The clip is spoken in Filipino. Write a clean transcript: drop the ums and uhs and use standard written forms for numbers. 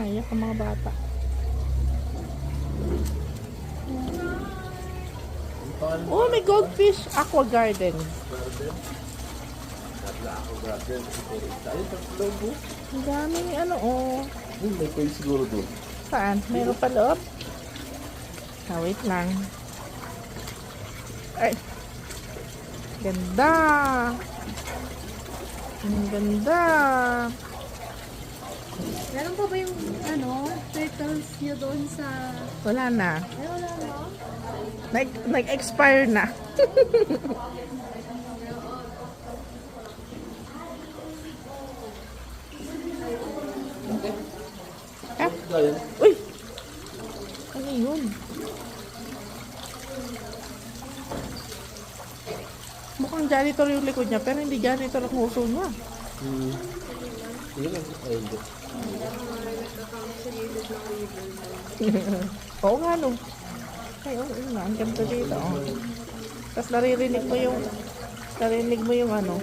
Ayak ang mga bata. Oh, may goldfish aqua garden. Ang daming ano, oh. May pay siguro doon. Saan? Meron pa loob? Wait lang. Ay. Ganda. Ang ganda. Meron pa ba yung turtles nyo doon sa... Wala na. Ay, wala na. Nag-expire na. Uy! Ano yun? Mukhang janitor yung likod niya, pero hindi janitor ang uso niya. Sige lang. Ay, hindi. Oo nga, no. Ay, oo nga. Ang ganda dito. Oh. Tapos naririnig mo yung ano,